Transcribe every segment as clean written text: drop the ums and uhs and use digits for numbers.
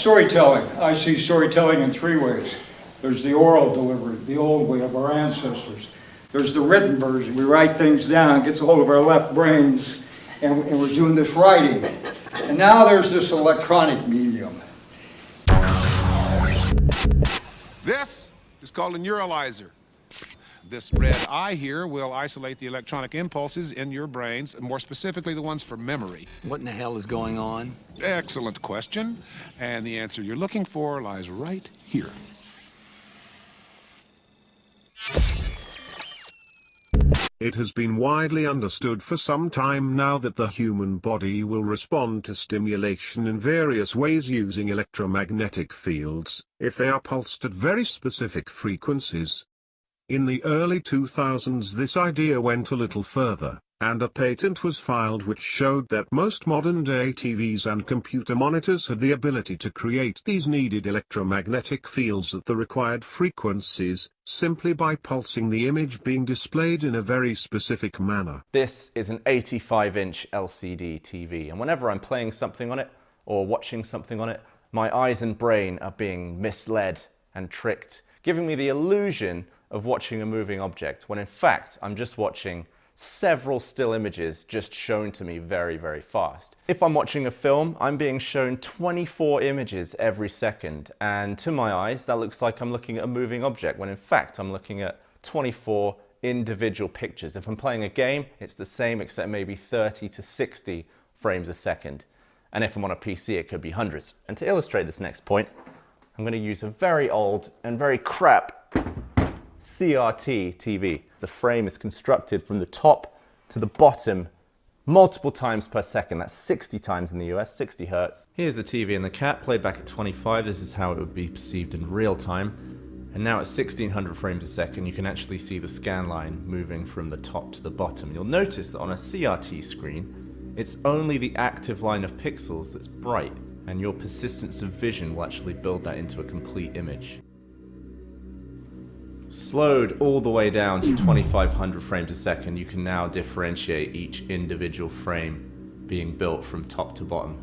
Storytelling. I see storytelling in three ways. There's the oral delivery, the old way of our ancestors. There's the written version. We write things down, gets a hold of our left brains, and we're doing this writing. And now there's this electronic medium. This is called a neuralizer. This red eye here will isolate the electronic impulses in your brains, more specifically the ones for memory. What in the hell is going on? Excellent question. And the answer you're looking for lies right here. It has been widely understood for some time now that the human body will respond to stimulation in various ways using electromagnetic fields, if they are pulsed at very specific frequencies. In the early 2000s this idea went a little further, and a patent was filed which showed that most modern-day TVs and computer monitors had the ability to create these needed electromagnetic fields at the required frequencies, simply by pulsing the image being displayed in a very specific manner. This is an 85-inch LCD TV, and whenever I'm playing something on it, or watching something on it, my eyes and brain are being misled and tricked, giving me the illusion of watching a moving object, when in fact I'm just watching several still images just shown to me very, very fast. If I'm watching a film, I'm being shown 24 images every second, and to my eyes that looks like I'm looking at a moving object, when in fact I'm looking at 24 individual pictures. If I'm playing a game, it's the same except maybe 30 to 60 frames a second. And if I'm on a PC, it could be hundreds. And to illustrate this next point, I'm going to use a very old and very crap CRT TV. The frame is constructed from the top to the bottom multiple times per second. That's 60 times in the US, 60 hertz. Here's the TV and the cat played back at 25. This is how it would be perceived in real time. And now at 1600 frames a second, you can actually see the scan line moving from the top to the bottom. You'll notice that on a CRT screen, it's only the active line of pixels that's bright, and your persistence of vision will actually build that into a complete image. Slowed all the way down to 2500 frames a second, you can now differentiate each individual frame being built from top to bottom.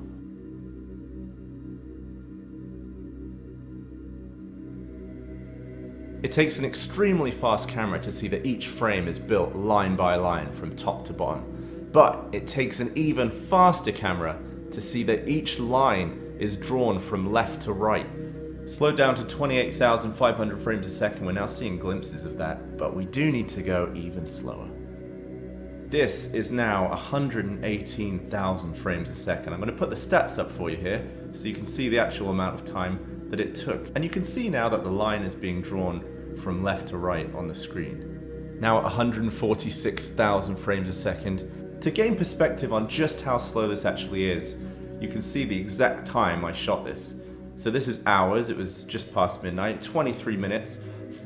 It takes an extremely fast camera to see that each frame is built line by line from top to bottom, but it takes an even faster camera to see that each line is drawn from left to right. Slowed down to 28,500 frames a second, we're now seeing glimpses of that, but we do need to go even slower. This is now 118,000 frames a second. I'm going to put the stats up for you here, so you can see the actual amount of time that it took. And you can see now that the line is being drawn from left to right on the screen. Now at 146,000 frames a second. To gain perspective on just how slow this actually is, you can see the exact time I shot this. So this is hours, it was just past midnight, 23 minutes,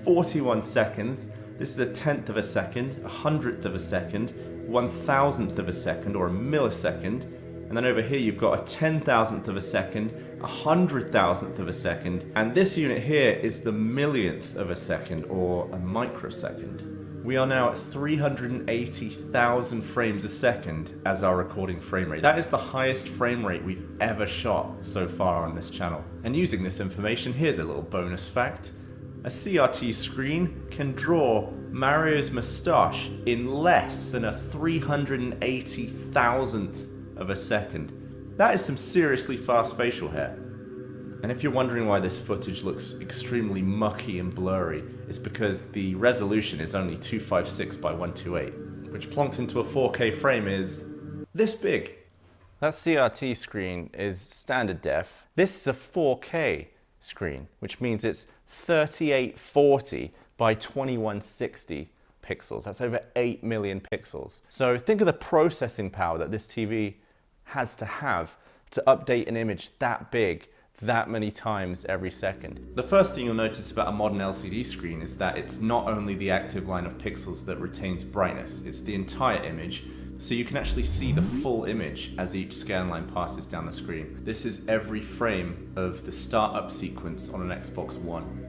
41 seconds. This is a tenth of a second, a hundredth of a second, 1,000th of a second, or a millisecond. And then over here you've got a 10,000th of a second, a 100,000th of a second. And this unit here is the millionth of a second, or a microsecond. We are now at 380,000 frames a second as our recording frame rate. That is the highest frame rate we've ever shot so far on this channel. And using this information, here's a little bonus fact. A CRT screen can draw Mario's moustache in less than a 380,000th of a second. That is some seriously fast facial hair. And if you're wondering why this footage looks extremely mucky and blurry, it's because the resolution is only 256 by 128, which plonked into a 4K frame is this big. That CRT screen is standard def. This is a 4K screen, which means it's 3840 by 2160 pixels. That's over 8 million pixels. So think of the processing power that this TV has to update an image that big that many times every second. The first thing you'll notice about a modern LCD screen is that it's not only the active line of pixels that retains brightness, it's the entire image, so you can actually see the full image as each scan line passes down the screen. This is every frame of the startup sequence on an Xbox One.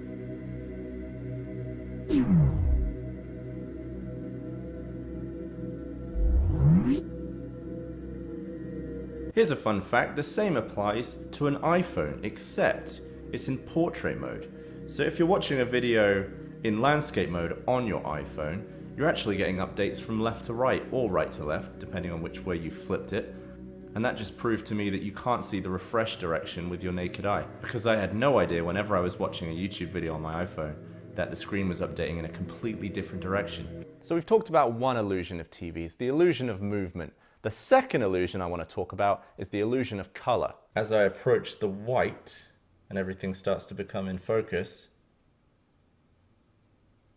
Here's a fun fact, the same applies to an iPhone, except it's in portrait mode. So if you're watching a video in landscape mode on your iPhone, you're actually getting updates from left to right, or right to left, depending on which way you flipped it. And that just proved to me that you can't see the refresh direction with your naked eye, because I had no idea whenever I was watching a YouTube video on my iPhone that the screen was updating in a completely different direction. So we've talked about one illusion of TVs, the illusion of movement. The second illusion I want to talk about is the illusion of color. As I approach the white and everything starts to become in focus,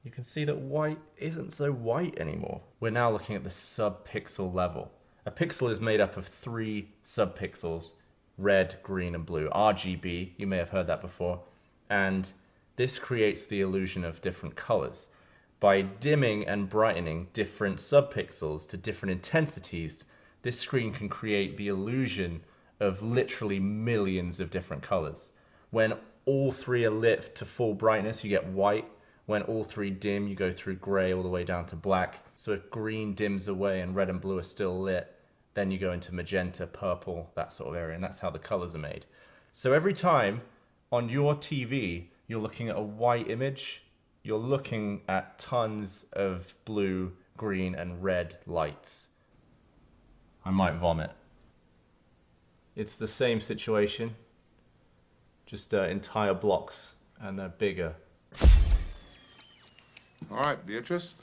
you can see that white isn't so white anymore. We're now looking at the sub-pixel level. A pixel is made up of 3 sub-pixels, red, green, and blue. RGB, you may have heard that before. And this creates the illusion of different colors. By dimming and brightening different sub-pixels to different intensities, this screen can create the illusion of literally millions of different colors. When all 3 are lit to full brightness, you get white. When all 3 dim, you go through gray all the way down to black. So if green dims away and red and blue are still lit, then you go into magenta, purple, that sort of area, and that's how the colors are made. So every time on your TV, you're looking at a white image, you're looking at tons of blue, green, and red lights. I might vomit. It's the same situation, just entire blocks, and they're bigger. All right, Beatrice.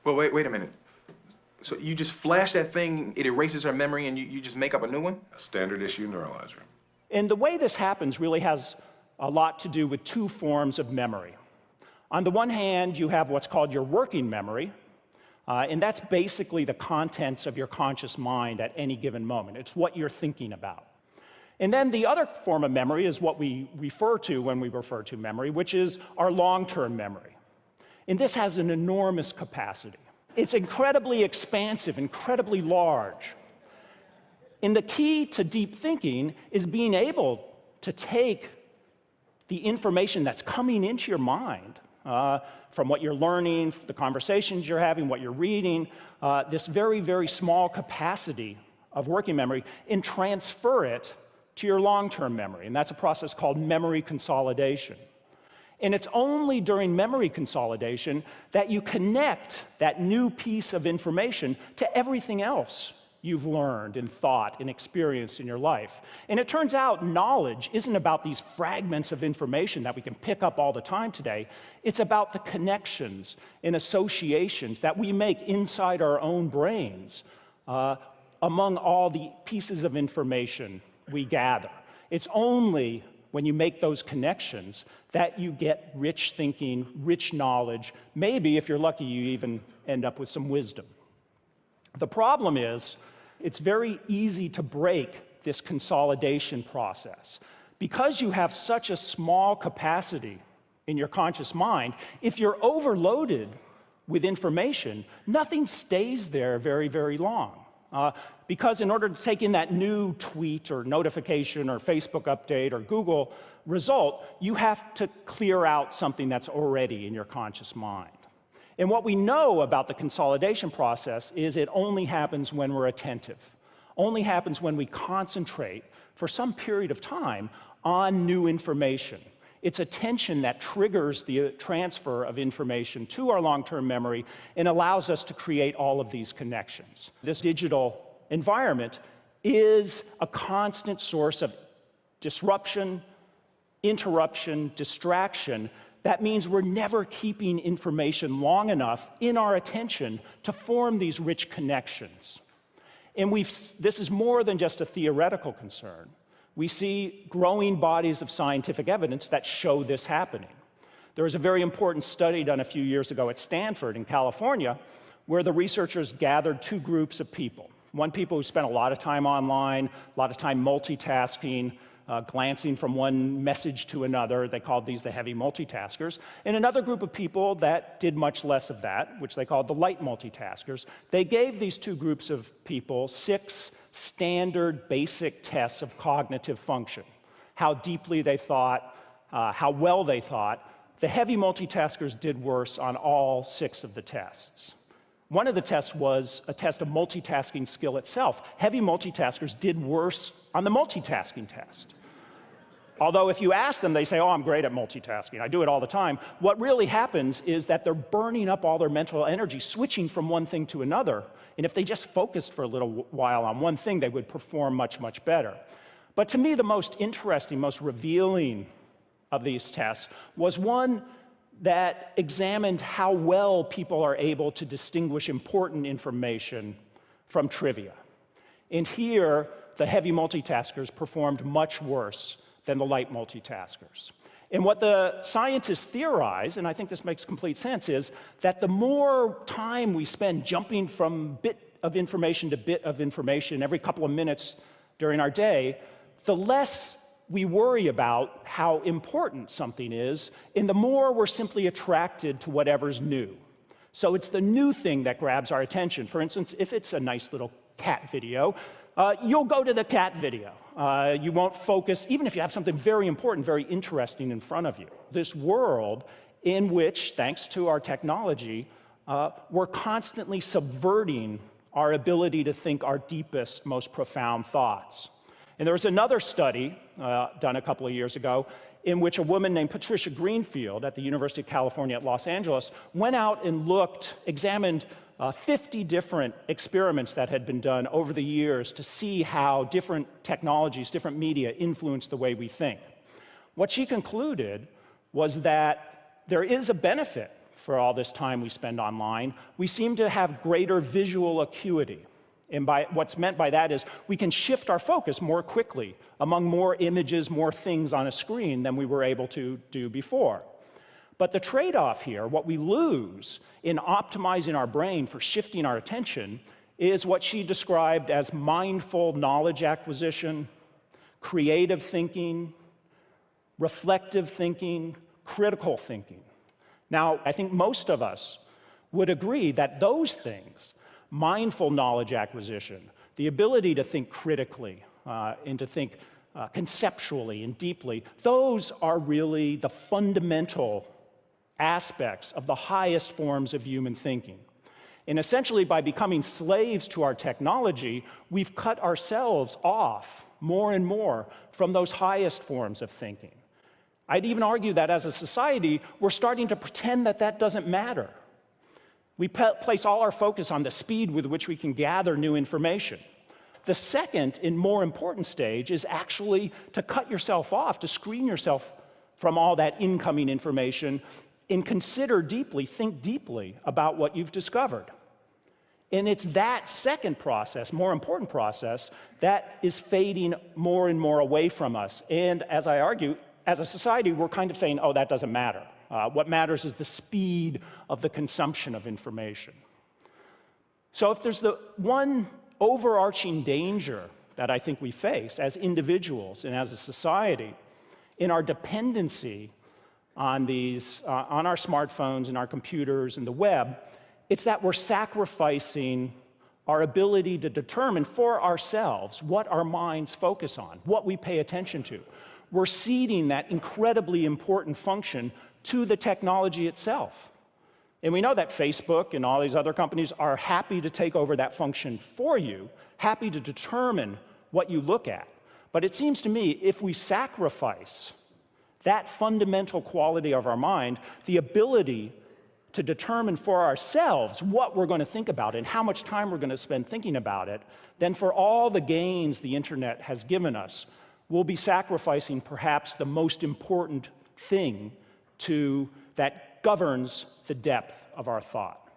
Well, wait a minute. So you just flash that thing, it erases her memory, and you just make up a new one? A standard issue neuralizer. And the way this happens really has a lot to do with 2 forms of memory. On the one hand, you have what's called your working memory, and that's basically the contents of your conscious mind at any given moment. It's what you're thinking about. And then the other form of memory is what we refer to when we refer to memory, which is our long-term memory. And this has an enormous capacity. It's incredibly expansive, incredibly large. And the key to deep thinking is being able to take the information that's coming into your mind from what you're learning, the conversations you're having, what you're reading, this very, very small capacity of working memory, and transfer it to your long-term memory. And that's a process called memory consolidation. And it's only during memory consolidation that you connect that new piece of information to everything else you've learned and thought and experienced in your life. And it turns out knowledge isn't about these fragments of information that we can pick up all the time today. It's about the connections and associations that we make inside our own brains among all the pieces of information we gather. It's only when you make those connections that you get rich thinking, rich knowledge. Maybe, if you're lucky, you even end up with some wisdom. The problem is, it's very easy to break this consolidation process. Because you have such a small capacity in your conscious mind, if you're overloaded with information, nothing stays there very, very long. Because in order to take in that new tweet or notification or Facebook update or Google result, you have to clear out something that's already in your conscious mind. And what we know about the consolidation process is it only happens when we're attentive, only happens when we concentrate for some period of time on new information. It's attention that triggers the transfer of information to our long-term memory and allows us to create all of these connections. This digital environment is a constant source of disruption, interruption, distraction. That means we're never keeping information long enough in our attention to form these rich connections. And this is more than just a theoretical concern. We see growing bodies of scientific evidence that show this happening. There was a very important study done a few years ago at Stanford in California where the researchers gathered 2 groups of people. One, people who spent a lot of time online, a lot of time multitasking, glancing from one message to another. They called these the heavy multitaskers. And another group of people that did much less of that, which they called the light multitaskers. They gave these 2 groups of people 6 standard basic tests of cognitive function. How deeply they thought, how well they thought. The heavy multitaskers did worse on all 6 of the tests. One of the tests was a test of multitasking skill itself. Heavy multitaskers did worse on the multitasking test. Although if you ask them, they say, oh, I'm great at multitasking, I do it all the time. What really happens is that they're burning up all their mental energy, switching from one thing to another. And if they just focused for a little while on one thing, they would perform much, much better. But to me, the most interesting, most revealing of these tests was one that examined how well people are able to distinguish important information from trivia. And here, the heavy multitaskers performed much worse than the light multitaskers. And what the scientists theorize, and I think this makes complete sense, is that the more time we spend jumping from bit of information to bit of information every couple of minutes during our day, the less we worry about how important something is, and the more we're simply attracted to whatever's new. So it's the new thing that grabs our attention. For instance, if it's a nice little cat video, you'll go to the cat video. You won't focus, even if you have something very important, very interesting in front of you. This world in which, thanks to our technology, we're constantly subverting our ability to think our deepest, most profound thoughts. And there was another study done a couple of years ago in which a woman named Patricia Greenfield at the University of California at Los Angeles went out and examined 50 different experiments that had been done over the years to see how different technologies, different media influence the way we think. What she concluded was that there is a benefit for all this time we spend online. We seem to have greater visual acuity. And what's meant by that is we can shift our focus more quickly among more images, more things on a screen than we were able to do before. But the trade-off here, what we lose in optimizing our brain for shifting our attention, is what she described as mindful knowledge acquisition, creative thinking, reflective thinking, critical thinking. Now, I think most of us would agree that those things, mindful knowledge acquisition, the ability to think critically and to think conceptually and deeply, those are really the fundamental aspects of the highest forms of human thinking. And essentially, by becoming slaves to our technology, we've cut ourselves off more and more from those highest forms of thinking. I'd even argue that as a society, we're starting to pretend that that doesn't matter. We place all our focus on the speed with which we can gather new information. The second and more important stage is actually to cut yourself off, to screen yourself from all that incoming information and consider deeply, think deeply about what you've discovered. And it's that second process, more important process, that is fading more and more away from us. And as I argue, as a society, we're kind of saying, oh, that doesn't matter. What matters is the speed of the consumption of information. So if there's the one overarching danger that I think we face as individuals and as a society in our dependency on our smartphones and our computers and the web, it's that we're sacrificing our ability to determine for ourselves what our minds focus on, what we pay attention to. We're ceding that incredibly important function to the technology itself. And we know that Facebook and all these other companies are happy to take over that function for you, happy to determine what you look at. But it seems to me, if we sacrifice that fundamental quality of our mind, the ability to determine for ourselves what we're going to think about and how much time we're going to spend thinking about it, then for all the gains the internet has given us, we'll be sacrificing perhaps the most important thing that governs the depth of our thought.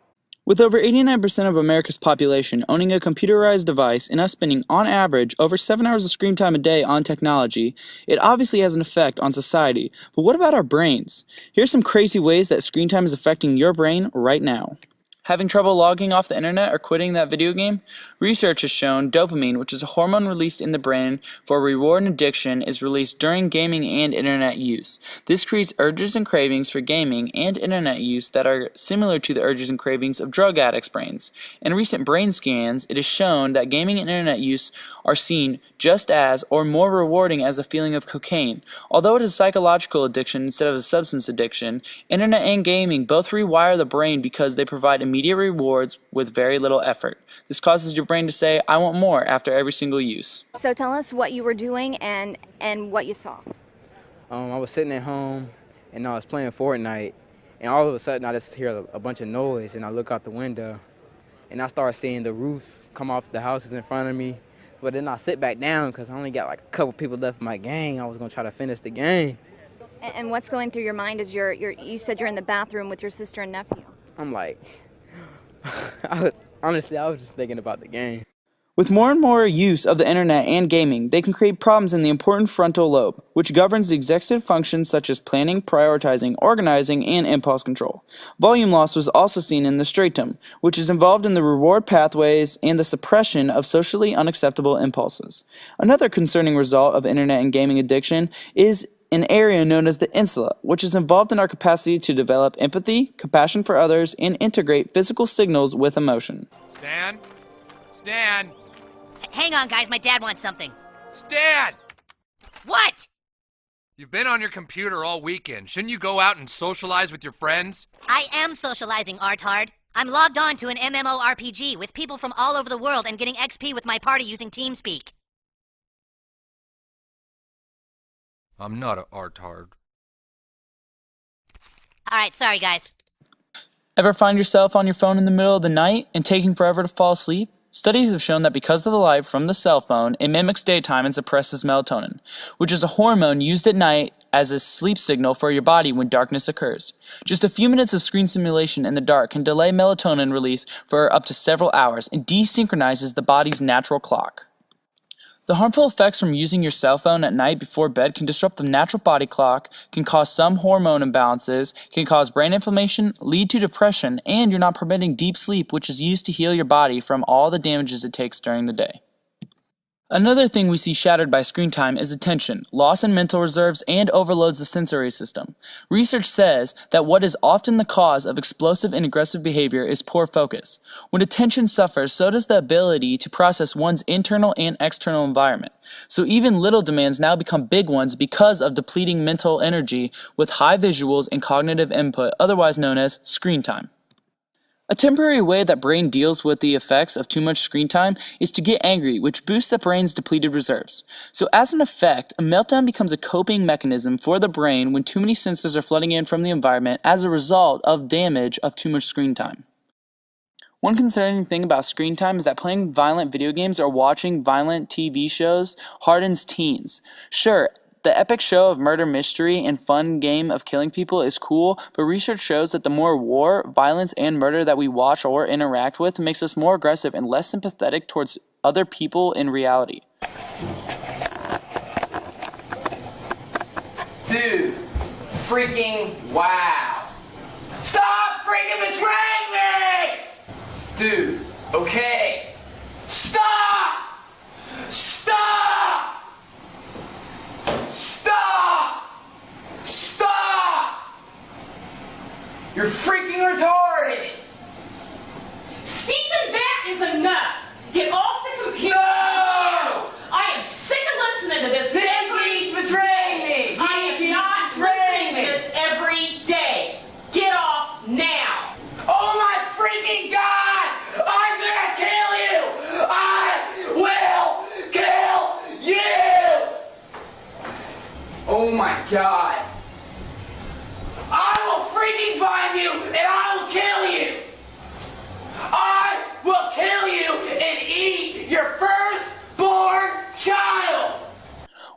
With over 89% of America's population owning a computerized device and us spending, on average, over 7 hours of screen time a day on technology, it obviously has an effect on society. But what about our brains? Here's some crazy ways that screen time is affecting your brain right now. Having trouble logging off the internet or quitting that video game? Research has shown dopamine, which is a hormone released in the brain for reward and addiction, is released during gaming and internet use. This creates urges and cravings for gaming and internet use that are similar to the urges and cravings of drug addicts' brains. In recent brain scans, it is shown that gaming and internet use are seen just as or more rewarding as the feeling of cocaine. Although it is a psychological addiction instead of a substance addiction, internet and gaming both rewire the brain because they provide immediate immediate rewards with very little effort. This causes your brain to say, I want more after every single use. So tell us what you were doing and what you saw. I was sitting at home and I was playing Fortnite, and all of a sudden I just hear a bunch of noise, and I look out the window and I start seeing the roof come off the houses in front of me. But then I sit back down because I only got like a couple people left in my gang. I was gonna try to finish the game. And what's going through your mind as you said you're in the bathroom with your sister and nephew? I'm like, honestly, I was just thinking about the game. With more and more use of the internet and gaming, they can create problems in the important frontal lobe, which governs the executive functions such as planning, prioritizing, organizing, and impulse control. Volume loss was also seen in the striatum, which is involved in the reward pathways and the suppression of socially unacceptable impulses. Another concerning result of internet and gaming addiction is an area known as the insula, which is involved in our capacity to develop empathy, compassion for others, and integrate physical signals with emotion. Stan? Stan! Hang on, guys. My dad wants something. Stan! What? You've been on your computer all weekend. Shouldn't you go out and socialize with your friends? I am socializing, Artard. I'm logged on to an MMORPG with people from all over the world and getting XP with my party using TeamSpeak. I'm not a Artard. Alright, sorry, guys. Ever find yourself on your phone in the middle of the night and taking forever to fall asleep? Studies have shown that because of the light from the cell phone, it mimics daytime and suppresses melatonin, which is a hormone used at night as a sleep signal for your body when darkness occurs. Just a few minutes of screen simulation in the dark can delay melatonin release for up to several hours and desynchronizes the body's natural clock. The harmful effects from using your cell phone at night before bed can disrupt the natural body clock, can cause some hormone imbalances, can cause brain inflammation, lead to depression, and you're not permitting deep sleep, which is used to heal your body from all the damages it takes during the day. Another thing we see shattered by screen time is attention, loss in mental reserves, and overloads the sensory system. Research says that what is often the cause of explosive and aggressive behavior is poor focus. When attention suffers, so does the ability to process one's internal and external environment. So even little demands now become big ones because of depleting mental energy with high visuals and cognitive input, otherwise known as screen time. A temporary way that brain deals with the effects of too much screen time is to get angry, which boosts the brain's depleted reserves. So as an effect, a meltdown becomes a coping mechanism for the brain when too many senses are flooding in from the environment as a result of damage of too much screen time. One concerning thing about screen time is that playing violent video games or watching violent TV shows hardens teens. Sure, the epic show of murder mystery and fun game of killing people is cool, but research shows that the more war, violence, and murder that we watch or interact with makes us more aggressive and less sympathetic towards other people in reality. Dude, freaking wow. Stop freaking betraying me! Dude, okay. Stop! Stop! Stop! Stop! You're freaking retarded! Stephen, that is enough! Get off the computer! No! I am sick of listening to this. This keeps betraying me! I am not listening to this every day. Get off now! Oh my freaking God! I'm gonna kill you! I will kill you! Oh my God! I will freaking find you and I will kill you! I will kill you and eat your firstborn child!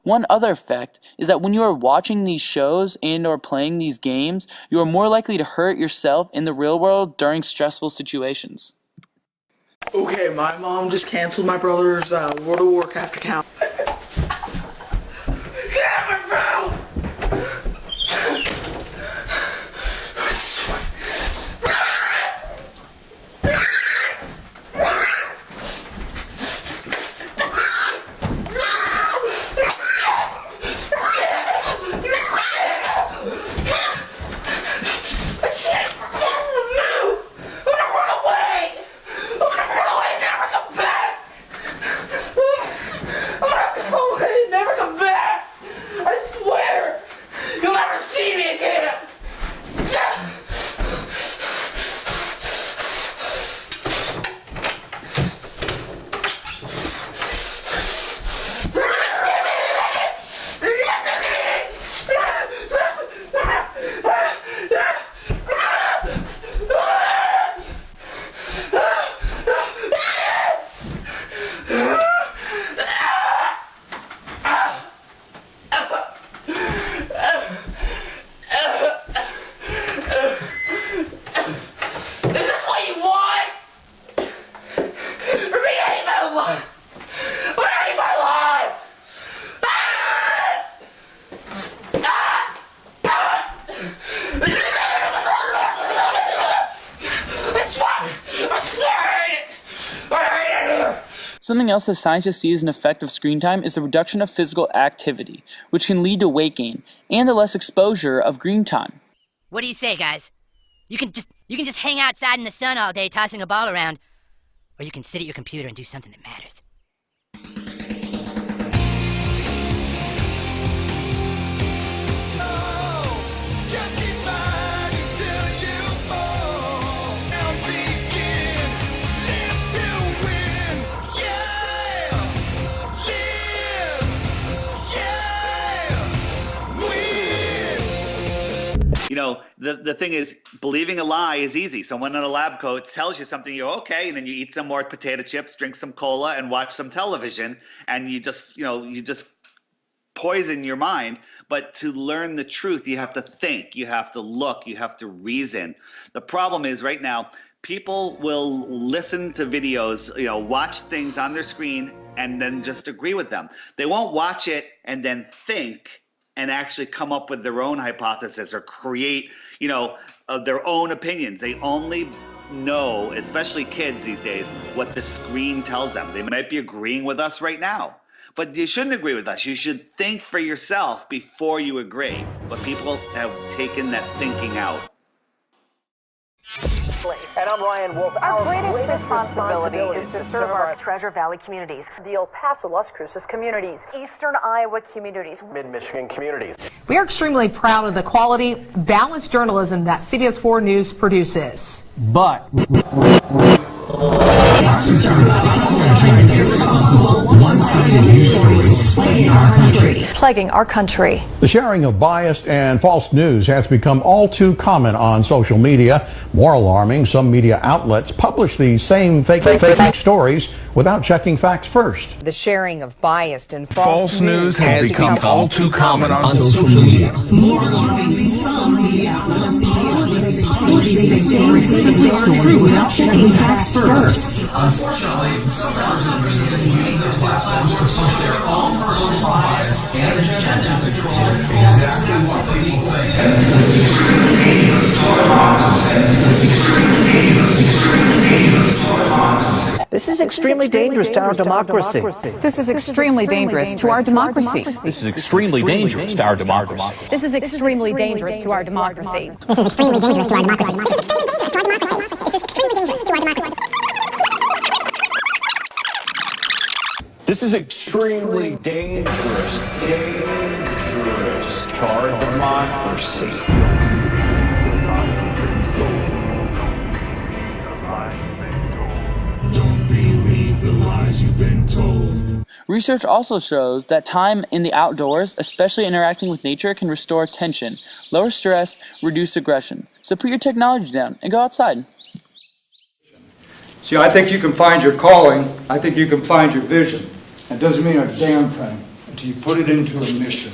One other effect is that when you are watching these shows and or playing these games, you are more likely to hurt yourself in the real world during stressful situations. Okay, my mom just canceled my brother's World of Warcraft account. Damn it, bro! I'm gonna Something else that scientists see as an effect of screen time is the reduction of physical activity, which can lead to weight gain, and the less exposure of screen time. What do you say, guys? You can just hang outside in the sun all day tossing a ball around, or you can sit at your computer and do something that matters. You know, the thing is, believing a lie is easy. Someone in a lab coat tells you something, you're okay, and then you eat some more potato chips, drink some cola, and watch some television, and you just poison your mind. But to learn the truth, you have to think, you have to look, you have to reason. The problem is right now, people will listen to videos, watch things on their screen and then just agree with them. They won't watch it and then think and actually come up with their own hypothesis or create, their own opinions. They only know, especially kids these days, what the screen tells them. They might be agreeing with us right now, but you shouldn't agree with us. You should think for yourself before you agree. But people have taken that thinking out. And I'm Ryan Wolf. Our greatest responsibility is to serve our Treasure Valley communities, the El Paso, Las Cruces communities, Eastern Iowa communities, Mid-Michigan communities. We are extremely proud of the quality, balanced journalism that CBS 4 News produces. But plaguing our country. the sharing of biased and false news has become all too common on social media. More alarming, some media outlets publish these same fake stories without checking facts first. The sharing of biased and false news has become all too common on social media. More alarming, some media outlets publish fake stories without checking facts first. Unfortunately, some members of the media use their platforms to push their own personal bias and agenda to control exactly what people think. This is extremely dangerous to our democracy. This is extremely dangerous to our democracy. This is extremely dangerous to our democracy. This is extremely dangerous to our democracy. This is extremely dangerous to our democracy. This is extremely dangerous to our democracy. This is extremely dangerous to our democracy. This is extremely dangerous to our democracy. Don't believe the lies you've been told. Research also shows that time in the outdoors, especially interacting with nature, can restore attention, lower stress, reduce aggression. So put your technology down and go outside. See, I think you can find your calling. I think you can find your vision. It doesn't mean a damn thing until you put it into a mission.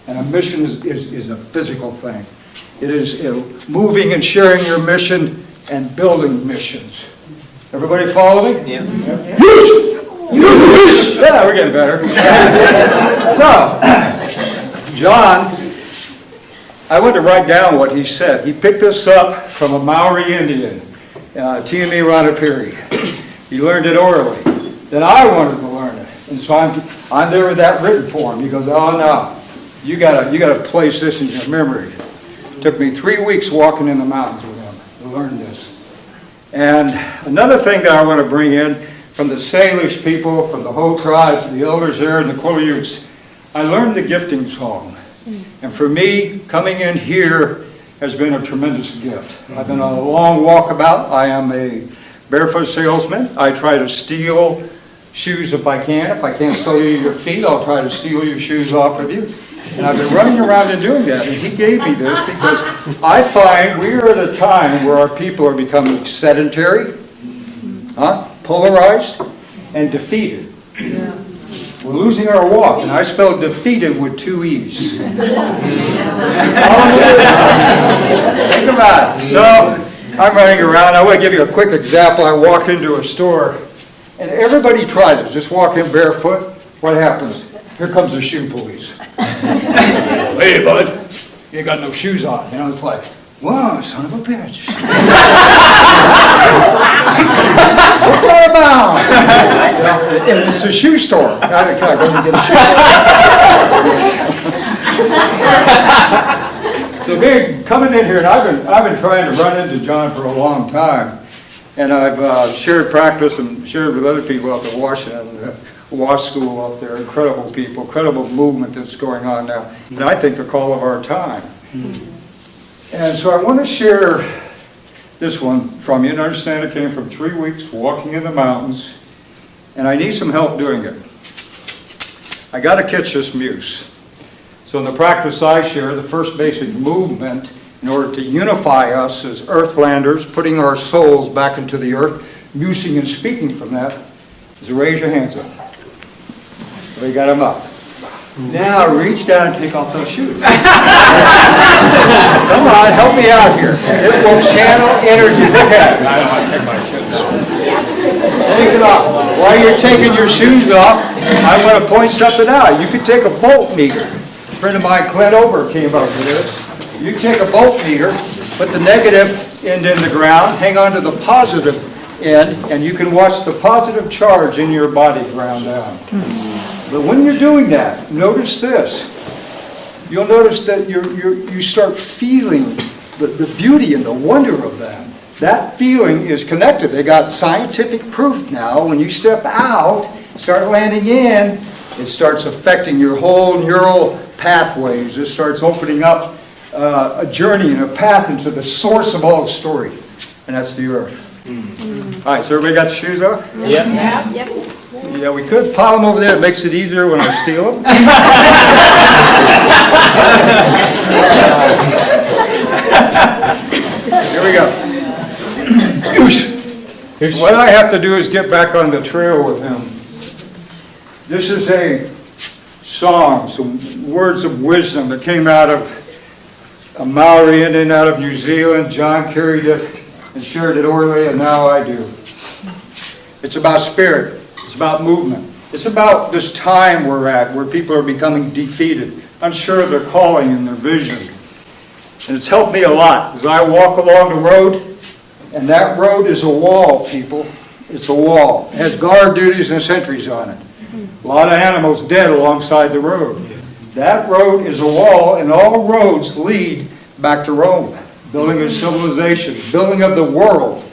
And a mission is a physical thing. It is moving and sharing your mission and building missions. Everybody follow me? Yeah. Yeah, we're getting better. So, John, I went to write down what he said. He picked this up from a Maori Indian, Tiami Ranapiri. He learned it orally. Then I wanted to learn it. And so I'm there with that written form. He goes, oh no, you gotta place this in your memory. It took me 3 weeks walking in the mountains with him to learn this. And another thing that I want to bring in from the Salish people, from the whole tribe, the elders there and the Quileutes, I learned the gifting song. And for me, coming in here has been a tremendous gift. I've been on a long walkabout. I am a barefoot salesman. I try to steal shoes if I can. If I can't steal your feet, I'll try to steal your shoes off of you. And I've been running around and doing that. And he gave me this because I find we are at a time where our people are becoming sedentary, polarized, and defeated. We're losing our walk, and I spelled defeated with 2 E's. Think about it. So I'm running around. I want to give you a quick example. I walked into a store, and everybody tries it. Just walk in barefoot. What happens? Here comes the shoe police. Hey, bud, you ain't got no shoes on. It's like, Whoa, son of a bitch. What's that about? And it's a shoe store. I gotta go and get a shoe. So being coming in here, and I've been trying to run into John for a long time, and I've shared practice and shared with other people up at Washington, the WASH school up there, incredible people, incredible movement that's going on now, and I think the call of our time. And so I want to share this one from you, and understand it came from 3 weeks walking in the mountains, and I need some help doing it. I got to catch this muse. So in the practice I share, the first basic movement in order to unify us as earthlanders, putting our souls back into the earth, musing and speaking from that, is to raise your hands up. We got them up. Now reach down and take off those shoes. Come on, help me out here. It will channel energy. Okay. I don't want to take my shoes off. Take it off. While you're taking your shoes off, I want to point something out. You could take a volt meter. A friend of mine, Clint Ober, came up with this. You can take a volt meter, put the negative end in the ground, hang on to the positive end, and you can watch the positive charge in your body ground down. But when you're doing that, notice this. You'll notice that you start feeling the beauty and the wonder of them. That feeling is connected. They got scientific proof now. When you step out, start landing in, it starts affecting your whole neural pathways. It starts opening up a journey and a path into the source of all story, and that's the earth. All right, so everybody got the shoes off? Yep. Yep. Yeah, we could pile them over there. It makes it easier when I steal them. Here we go. What I have to do is get back on the trail with him. This is a song, some words of wisdom that came out of a Maori Indian out of New Zealand. John carried it and shared it orally, and now I do. It's about spirit. It's about movement. It's about this time we're at where people are becoming defeated, unsure of their calling and their vision. And it's helped me a lot as I walk along the road, and that road is a wall, people. It's a wall. It has guard duties and sentries on it. A lot of animals dead alongside the road. That road is a wall, and all roads lead back to Rome. Building of civilization, building of the world.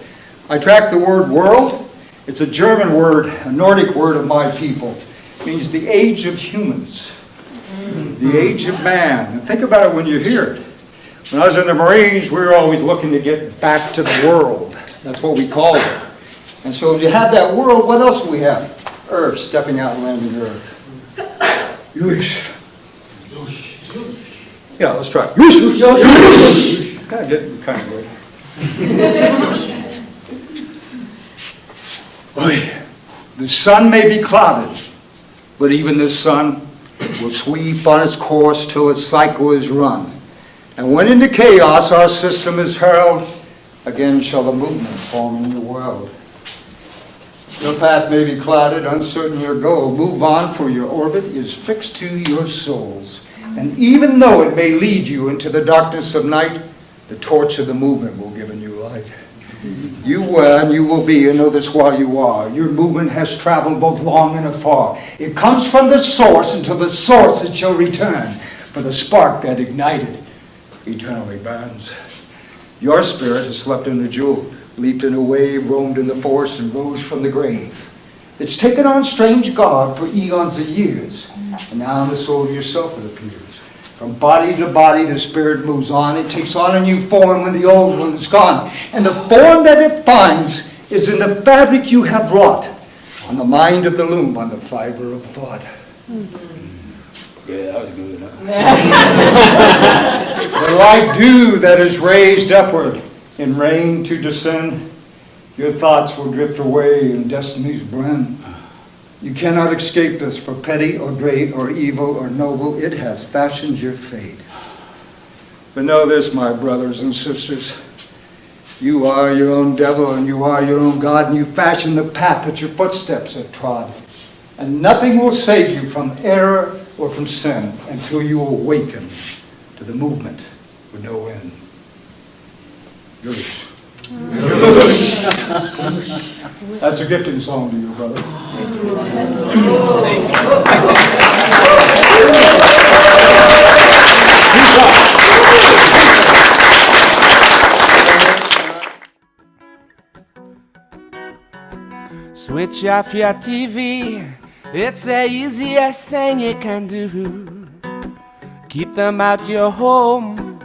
I track the word world. It's a German word, a Nordic word of my people. It means the age of humans, the age of man. And think about it when you hear it. When I was in the Marines, we were always looking to get back to the world. That's what we called it. And so if you had that world, what else do we have? Earth, stepping out and landing Earth. Yush. Yeah, let's try. Yush. Kind of good. The sun may be clouded, but even the sun will sweep on its course till its cycle is run. And when into chaos our system is hurled, again shall the movement form in your world. Your path may be clouded, uncertain your goal. Move on, for your orbit is fixed to your souls. And even though it may lead you into the darkness of night, the torch of the movement will give a new light. You were and you will be, and know this while you are. Your movement has traveled both long and afar. It comes from the source, and to the source it shall return. For the spark that ignited eternally burns. Your spirit has slept in a jewel, leaped in a wave, roamed in the forest, and rose from the grave. It's taken on strange garb for eons of years, and now the soul of yourself it appears. From body to body, the spirit moves on. It takes on a new form when the old one is gone. And the form that it finds is in the fabric you have wrought, on the mind of the loom, on the fiber of thought. Yeah, that was good enough. The light dew that is raised upward, in rain to descend, your thoughts will drift away and destinies blend. You cannot escape this, for petty or great or evil or noble, it has fashioned your fate. But know this, my brothers and sisters, you are your own devil and you are your own God, and you fashion the path that your footsteps have trod. And nothing will save you from error or from sin until you awaken to the movement with no end. Goose. That's a gifting song to you, brother. Switch off your TV, it's the easiest thing you can do. Keep them out your home,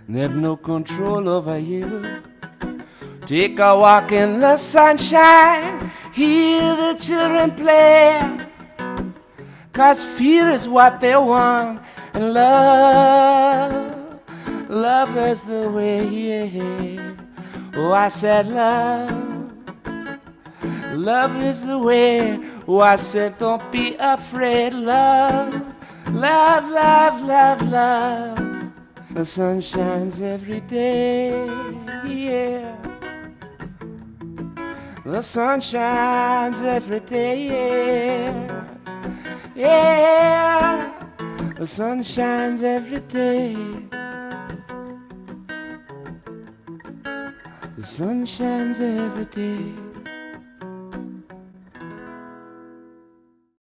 they have no control over you. Take a walk in the sunshine, hear the children play, 'cause fear is what they want, and love is the way, yeah. Oh, I said love is the way. Oh, I said don't be afraid, love. The sun shines every day, yeah. The sun shines every day, yeah. Yeah, the sun shines every day. The sun shines every day.